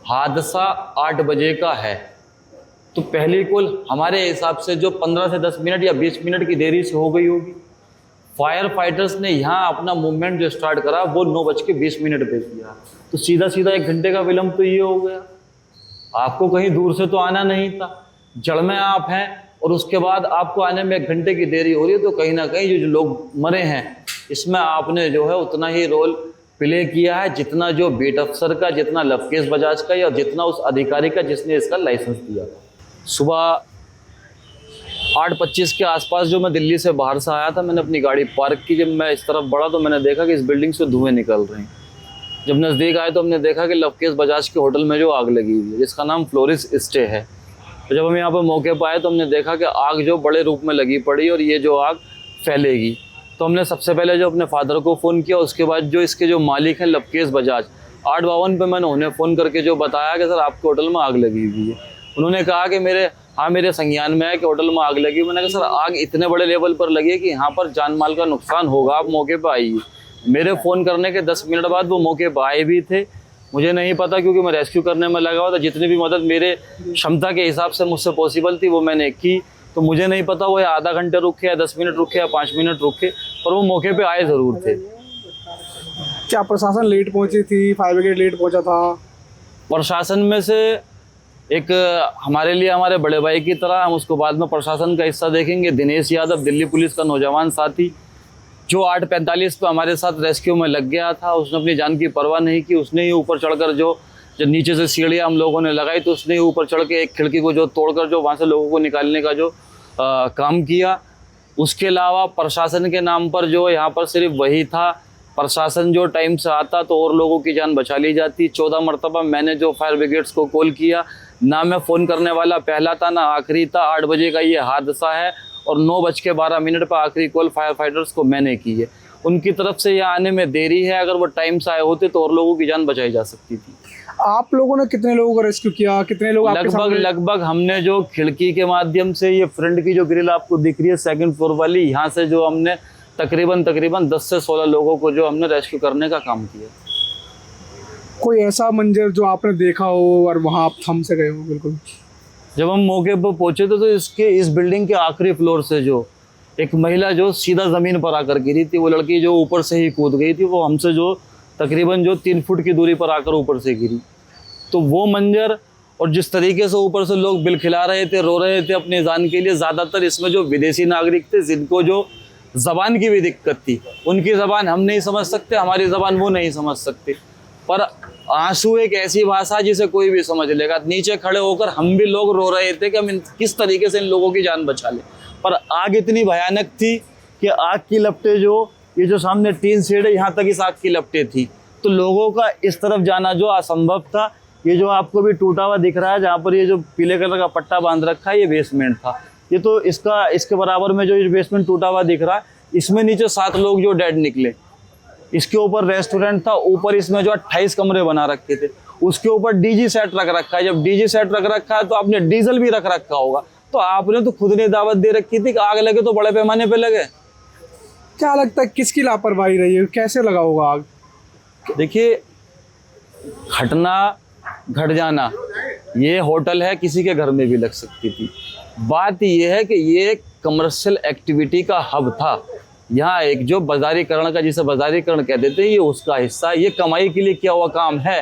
हादसा 8 बजे का है, तो पहली कॉल हमारे हिसाब से जो 15 से 10 मिनट या 20 मिनट की देरी से हो गई होगी। फायर फाइटर्स ने यहाँ अपना मूवमेंट जो स्टार्ट करा वो 9:20 पे किया, तो सीधा सीधा 1 घंटे का विलंब तो ये हो गया। आपको कहीं दूर से तो आना नहीं था, जड़ में आप हैं और उसके बाद आपको आने में 1 घंटे की देरी हो रही है, तो कहीं ना कहीं जो लोग मरे हैं इसमें आपने जो है उतना ही रोल प्ले किया है जितना जो बीट अफसर का, जितना लवकेश बजाज का या जितना उस अधिकारी का जिसने इसका लाइसेंस दिया था। सुबह 8:25 के आसपास जो मैं दिल्ली से बाहर से आया था, मैंने अपनी गाड़ी पार्क की। जब मैं इस तरफ बढ़ा तो मैंने देखा कि इस बिल्डिंग से धुएं निकल रहे हैं। जब नज़दीक आए तो हमने देखा कि लवकेश बजाज के होटल में जो आग लगी हुई है जिसका नाम फ्लोरिस स्टे है। तो जब हम यहाँ पर मौके पर आए तो हमने देखा कि आग जो बड़े रूप में लगी पड़ी और ये जो आग फैलेगी, तो हमने सबसे पहले जो अपने फादर को फ़ोन किया। उसके बाद जो इसके जो मालिक हैं लवकेश बजाज, 8:52 पे मैंने उन्हें फ़ोन करके जो बताया कि सर आपके होटल में आग लगी हुई है। उन्होंने कहा कि मेरे संज्ञान में है कि होटल में आग लगी। मैंने कहा सर आग इतने बड़े लेवल पर लगी है कि यहाँ पर जान माल का नुकसान होगा, आप मौके पर आइए। मेरे फ़ोन करने के 10 मिनट बाद वो मौके पर आए भी थे। मुझे नहीं पता क्योंकि मैं रेस्क्यू करने में लगा हुआ था, जितनी भी मदद मेरे क्षमता के हिसाब से मुझसे पॉसिबल थी वो मैंने की। तो मुझे नहीं पता वो आधा घंटे रुके या 10 मिनट रुके या 5 मिनट रुके, पर वो मौके पे आए ज़रूर थे। क्या प्रशासन लेट पहुंची थी, फायर ब्रिगेड लेट पहुंचा था? प्रशासन में से एक हमारे लिए हमारे बड़े भाई की तरह, हम उसको बाद में प्रशासन का हिस्सा देखेंगे, दिनेश यादव, दिल्ली पुलिस का नौजवान साथी जो 8:45 पे हमारे साथ रेस्क्यू में लग गया था। उसने अपनी जान की परवाह नहीं की। उसने ही ऊपर चढ़कर जो नीचे से सीढ़ियाँ हम लोगों ने लगाई तो उसने ही ऊपर चढ़ के एक खिड़की को जो तोड़कर जो वहाँ से लोगों को निकालने का जो काम किया। उसके अलावा प्रशासन के नाम पर जो यहाँ पर सिर्फ वही था। प्रशासन जो टाइम से आता तो और लोगों की जान बचा ली जाती। 14 मरतबा मैंने जो फायर ब्रिगेड्स को कॉल किया, ना मैं फ़ोन करने वाला पहला था ना आखिरी था। 8 बजे का ये हादसा है और 9:12 पर आखिरी कॉल फायर फाइटर्स को मैंने की है। उनकी तरफ से यहाँ आने में देरी है, अगर वो टाइम से आए होते तो और लोगों की जान बचाई जा सकती थी। आप लोगों ने कितने लोगों को रेस्क्यू किया, कितने लोग आपके सामने? लगभग हमने जो खिड़की के माध्यम से, ये फ्रंट की जो ग्रिल आपको दिख रही है 2nd फ्लोर वाली, यहाँ से जो हमने तकरीबन 10 से 16 लोगों को जो हमने रेस्क्यू करने का काम किया। कोई ऐसा मंजर जो आपने देखा हो और वहाँ आप थम से गए हो? बिल्कुल। जब हम मौके पर पहुंचे तो इस बिल्डिंग के आखिरी फ्लोर से जो एक महिला जो सीधा ज़मीन पर आकर गिरी थी, वो लड़की जो ऊपर से ही कूद गई थी, वो हमसे जो तकरीबन 3 फुट की दूरी पर आकर ऊपर से गिरी। तो वो मंजर और जिस तरीके से ऊपर से लोग बिल खिला रहे थे, रो रहे थे अपनी जान के लिए, ज़्यादातर इसमें जो विदेशी नागरिक थे जिनको जो ज़बान की भी दिक्कत थी, उनकी ज़बान हम नहीं समझ सकते, हमारी ज़बान वो नहीं समझ सकते, पर आंसू एक ऐसी भाषा जिसे कोई भी समझ लेगा। नीचे खड़े होकर हम भी लोग रो रहे थे कि हम किस तरीके से इन लोगों की जान बचा लें। पर आग इतनी भयानक थी कि आग की लपटें जो ये जो सामने टीन शेड है यहाँ तक इस आग की लपटें थी, तो लोगों का इस तरफ जाना जो असंभव था। ये जो आपको भी टूटा हुआ दिख रहा है, जहाँ पर ये जो पीले कलर का पट्टा बांध रखा है, ये बेसमेंट था। ये तो इसके बराबर में जो ये बेसमेंट टूटा हुआ दिख रहा है, इसमें नीचे 7 लोग जो डेड निकले। इसके ऊपर रेस्टोरेंट था, ऊपर इसमें जो 28 कमरे बना रखे थे, उसके ऊपर डीजी सेट रख रखा है। जब डीजी सेट रख रखा है तो आपने डीजल भी रख रखा होगा, तो आपने तो खुद ने दावत दे रखी थी कि आग लगे तो बड़े पैमाने पे लगे। क्या लगता है किसकी लापरवाही रही है, कैसे लगा होगा आग? देखिए, घटना घट जाना, ये होटल है, किसी के घर में भी लग सकती थी। बात ये है कि ये कमर्शियल एक्टिविटी का हब था। यहाँ एक जो बाजारीकरण का, जिसे बाजारीकरण कह देते हैं, ये उसका हिस्सा, ये कमाई के लिए किया हुआ काम है।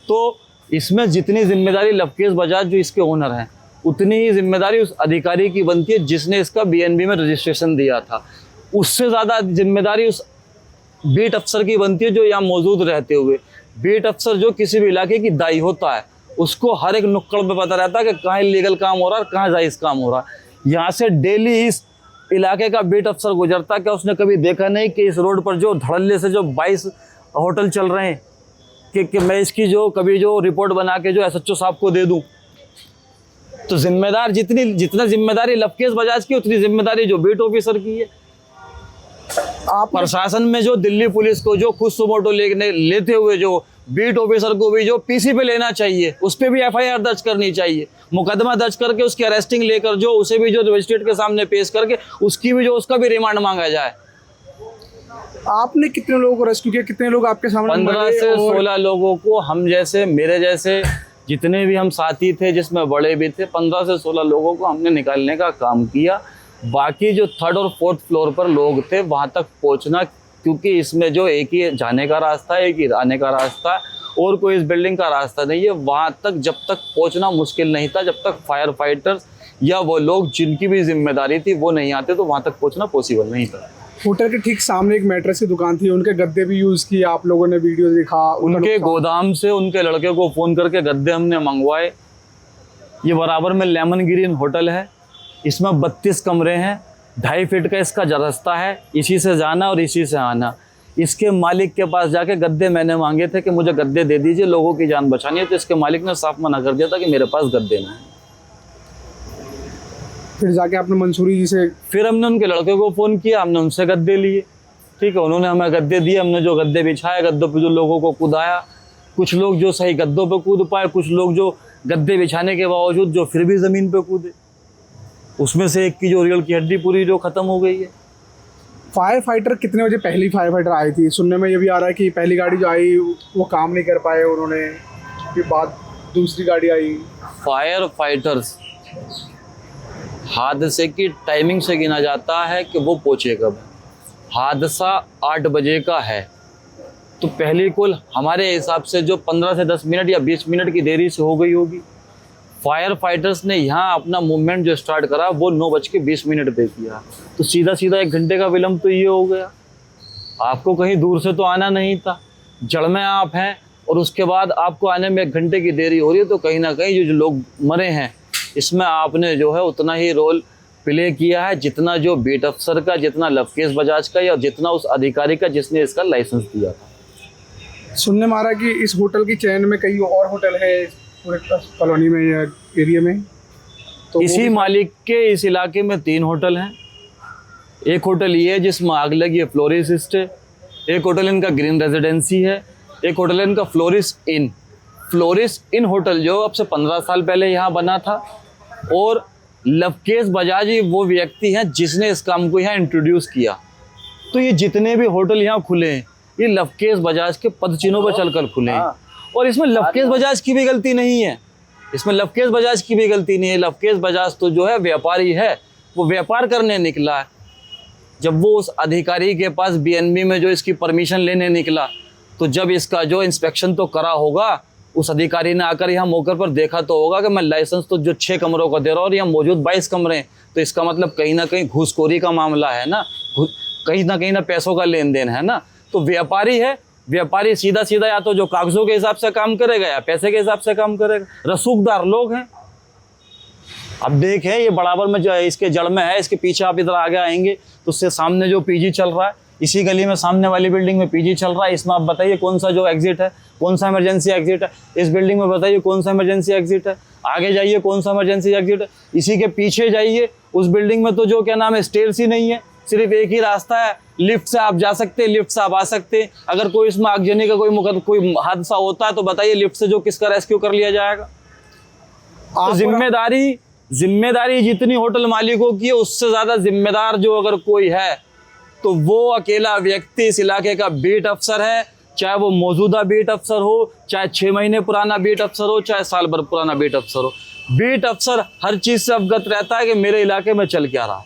तो इसमें जितनी जिम्मेदारी लवकेश बजाज जो इसके ओनर हैं, उतनी ही जिम्मेदारी उस अधिकारी की बनती है जिसने इसका बीएनबी में रजिस्ट्रेशन दिया था। उससे ज़्यादा जिम्मेदारी उस बीट अफसर की बनती है जो यहाँ मौजूद रहते हुए। बीट अफसर जो किसी भी इलाके की दाई होता है, उसको हर एक नुक्कड़ पे पता रहता है कि कहाँ इलीगल काम हो रहा है और कहाँ जायज़ काम हो रहा है। यहाँ से डेली इस इलाके का बीट अफसर गुजरता, क्या उसने कभी देखा नहीं कि इस रोड पर जो धड़ल्ले से जो 22 होटल चल रहे हैं कि मैं इसकी जो कभी जो रिपोर्ट बना के जो एसएचओ साहब को दे दूं? तो जितना जिम्मेदारी लवकेश बजाज की, उतनी जिम्मेदारी जो बीट ऑफिसर की है। आप प्रशासन में जो दिल्ली पुलिस को जो खुद सुमोटो लेते हुए जो बीट ऑफिसर को भी जो पीसी पे लेना चाहिए, उस पर भी एफआईआर दर्ज करनी चाहिए, मुकदमा दर्ज करके उसकी अरेस्टिंग लेकर जो उसे भी जो मजिस्ट्रेट के सामने पेश करके उसका भी रिमांड मांगा जाए। आपने कितने लोगों को रेस्क्यू किया, कितने लोग आपके सामने? 15 से 16 लोगों को। हम जैसे, मेरे जैसे जितने भी हम साथी थे, जिसमें बड़े भी थे, 15 से 16 लोगों को हमने निकालने का काम किया। बाकी जो 3rd और 4th फ्लोर पर लोग थे वहाँ तक पहुँचना, क्योंकि इसमें जो एक ही जाने का रास्ता है, एक ही आने का रास्ता है, और कोई इस बिल्डिंग का रास्ता नहीं है। वहाँ तक जब तक पहुँचना मुश्किल नहीं था, जब तक फायर फाइटर्स या वो लोग जिनकी भी जिम्मेदारी थी वो नहीं आते, तो वहाँ तक पहुँचना पॉसिबल नहीं था। होटल के ठीक सामने एक मैट्रेस की दुकान थी, उनके गद्दे भी यूज़ किए, आप लोगों ने वीडियो देखा? उनके गोदाम से उनके लड़के को फ़ोन करके गद्दे हमने मंगवाए। ये बराबर में लेमन ग्रीन होटल है, इसमें 32 कमरे हैं, 2.5 फीट का इसका रास्ता है, इसी से जाना और इसी से आना। इसके मालिक के पास जाके गद्दे मैंने मांगे थे कि मुझे गद्दे दे दीजिए, लोगों की जान बचानी है, तो इसके मालिक ने साफ मना कर दिया था कि मेरे पास गद्दे नहीं। फिर जाके आपने मंसूरी जी से? फिर हमने उनके लड़के को फ़ोन किया, हमने उनसे गद्दे लिए, ठीक है, उन्होंने हमें गद्दे दिए। हमने जो गद्दे बिछाए, गद्दों पे जो लोगों को कूदाया, कुछ लोग जो सही गद्दों पे कूद पाए, कुछ लोग जो गद्दे बिछाने के बावजूद जो फिर भी ज़मीन पे कूदे। उसमें से एक की जो रीढ़ की हड्डी पूरी जो ख़त्म हो गई है। फायर फाइटर कितने बजे पहली फायर फाइटर आई थी? सुनने में ये भी आ रहा है कि पहली गाड़ी जो आई वो काम नहीं कर पाए उन्होंने, फिर बाद दूसरी गाड़ी आई। फायर फाइटर्स हादसे की टाइमिंग से गिना जाता है कि वो पहुँचे कब। हादसा 8 बजे का है, तो पहली कॉल हमारे हिसाब से जो 15 से 10 मिनट या 20 मिनट की देरी से हो गई होगी। फायर फाइटर्स ने यहाँ अपना मूवमेंट जो स्टार्ट करा वो 9:20 पे किया, तो सीधा सीधा 1 घंटे का विलम्ब तो ये हो गया। आपको कहीं दूर से तो आना नहीं था, जड़ में आप हैं, और उसके बाद आपको आने में 1 घंटे की देरी हो रही है, तो कहीं ना कहीं जो लोग मरे हैं इसमें आपने जो है उतना ही रोल प्ले किया है जितना जो बीट अफसर का, जितना लवकेश बजाज का, या जितना उस अधिकारी का जिसने इसका लाइसेंस दिया था। सुनने में आ रहा है कि इस होटल की चेन में कई और होटल है पूरे कॉलोनी में या एरिया में, तो इसी मालिक के इस इलाके में 3 होटल हैं। एक होटल ये है जिसमें आग लगी है, फ्लोरिस्ट है। एक होटल इनका ग्रीन रेजिडेंसी है। एक होटल इनका फ्लोरिस्ट इन। फ्लोरिस्ट इन होटल जो अब से 15 साल पहले यहाँ बना था, और लवकेश बजाज ही वो व्यक्ति हैं जिसने इस काम को यहाँ इंट्रोड्यूस किया। तो ये जितने भी होटल यहाँ खुले हैं ये लवकेश बजाज के पदचिन्हों पर चलकर खुले हैं, और इसमें लवकेश बजाज की भी गलती नहीं है। इसमें लवकेश बजाज की भी गलती नहीं है। लवकेश बजाज तो जो है व्यापारी है, वो व्यापार करने निकला है। जब वो उस अधिकारी के पास बीएनबी में जो इसकी परमिशन लेने निकला, तो जब इसका जो इंस्पेक्शन तो करा होगा, उस अधिकारी ने आकर यहाँ मौके पर देखा तो होगा कि मैं लाइसेंस तो जो 6 कमरों का दे रहा हूँ और यहाँ मौजूद 22 कमरे हैं, तो इसका मतलब कहीं ना कहीं घूसखोरी का मामला है ना, कहीं ना पैसों का लेन देन है ना। तो व्यापारी है, व्यापारी सीधा सीधा या तो जो कागजों के हिसाब से काम करेगा या पैसे के हिसाब से काम करेगा। रसूखदार लोग हैं। अब देखें ये बराबर में जो है इसके जड़ में है, इसके पीछे आप इधर आगे आएंगे तो उससे सामने जो पीजी चल रहा है, इसी गली में सामने वाली बिल्डिंग में पीजी चल रहा है। इसमें आप बताइए कौन सा जो एग्जिट है, कौन सा इमरजेंसी एग्जिट है। इस बिल्डिंग में बताइए कौन सा इमरजेंसी एग्जिट है। आगे जाइए कौन सा इमरजेंसी एग्जिट है। इसी के पीछे जाइए, उस बिल्डिंग में तो जो क्या नाम है स्टेयर्स ही नहीं है, सिर्फ एक ही रास्ता है, लिफ्ट से आप जा सकते हैं, लिफ्ट से आप आ सकते हैं। अगर कोई इसमें आगजनी का कोई हादसा होता है तो बताइए लिफ्ट से जो किसका रेस्क्यू कर लिया जाएगा। तो जिम्मेदारी जितनी होटल मालिकों की है उससे ज्यादा जिम्मेदार जो अगर कोई है तो वो अकेला व्यक्ति इस इलाके का बीट अफसर है। चाहे वो मौजूदा बीट अफसर हो, चाहे 6 महीने पुराना बीट अफसर हो, चाहे साल भर पुराना बीट अफसर हो। बीट अफसर हर चीज से अवगत रहता है कि मेरे इलाके में चल क्या रहा है।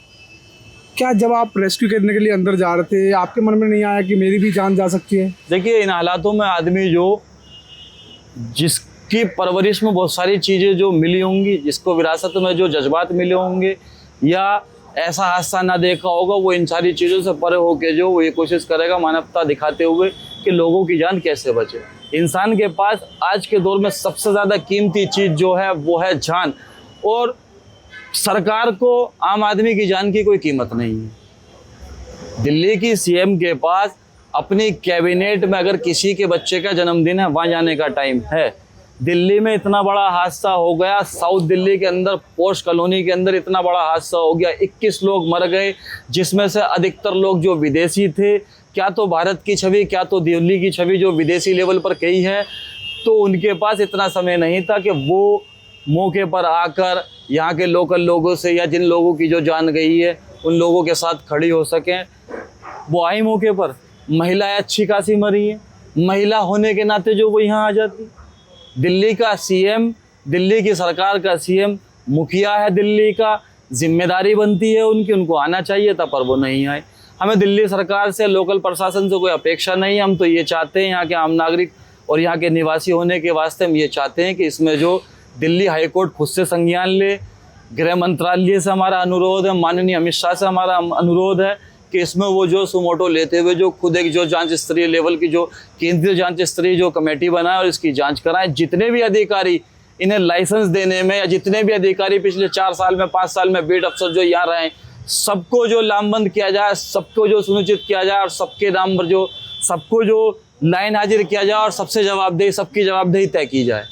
क्या जब आप रेस्क्यू करने के लिए अंदर जा रहे थे आपके मन में नहीं आया कि मेरी भी जान जा सकती है? देखिए इन हालातों में आदमी जो जिसकी परवरिश में बहुत सारी चीज़ें जो मिली होंगी, जिसको विरासत में जो जज्बात मिले होंगे या ऐसा हादसा ना देखा होगा, वो इन सारी चीज़ों से परे होकर जो वो ये कोशिश करेगा मानवता दिखाते हुए कि लोगों की जान कैसे बचे। इंसान के पास आज के दौर में सबसे ज़्यादा कीमती चीज़ जो है वो है जान, और सरकार को आम आदमी की जान की कोई कीमत नहीं है। दिल्ली की सीएम के पास अपनी कैबिनेट में अगर किसी के बच्चे का जन्मदिन है वहाँ जाने का टाइम है। दिल्ली में इतना बड़ा हादसा हो गया, साउथ दिल्ली के अंदर पोस्ट कॉलोनी के अंदर इतना बड़ा हादसा हो गया, 21 लोग मर गए, जिसमें से अधिकतर लोग जो विदेशी थे, क्या तो भारत की छवि क्या तो दिल्ली की छवि जो विदेशी लेवल पर कही है। तो उनके पास इतना समय नहीं था कि वो मौके पर आकर यहाँ के लोकल लोगों से या जिन लोगों की जो जान गई है उन लोगों के साथ खड़ी हो सकें। वो आई मौके पर, महिलाएं अच्छी खासी मरी हैं, महिला होने के नाते जो वो यहाँ आ जाती। दिल्ली का सीएम, दिल्ली की सरकार का सीएम मुखिया है दिल्ली का, जिम्मेदारी बनती है उनकी, उनको आना चाहिए था पर वो नहीं आए। हमें दिल्ली सरकार से, लोकल प्रशासन से कोई अपेक्षा नहीं है। हम तो ये चाहते हैं, यहाँ के आम नागरिक और यहाँ के निवासी होने के वास्ते हम ये चाहते हैं कि इसमें जो दिल्ली हाईकोर्ट खुद से संज्ञान ले, गृह मंत्रालय से हमारा अनुरोध है, माननीय अमित शाह से हमारा अनुरोध है कि इसमें वो जो सुमोटो लेते हुए जो खुद एक जो जांच स्तरीय लेवल की जो केंद्रीय जांच स्तरीय जो कमेटी बनाए और इसकी जांच कराएं। जितने भी अधिकारी इन्हें लाइसेंस देने में, या जितने भी अधिकारी पिछले 4 साल में 5 साल में बीट अफसर जो यहाँ रहे, सबको जो लामबंद किया जाए, सबको जो सुनिश्चित किया जाए और सबके नाम पर जो सबको जो लाइन हाजिर किया जाए और सबकी जवाबदेही तय की जाए।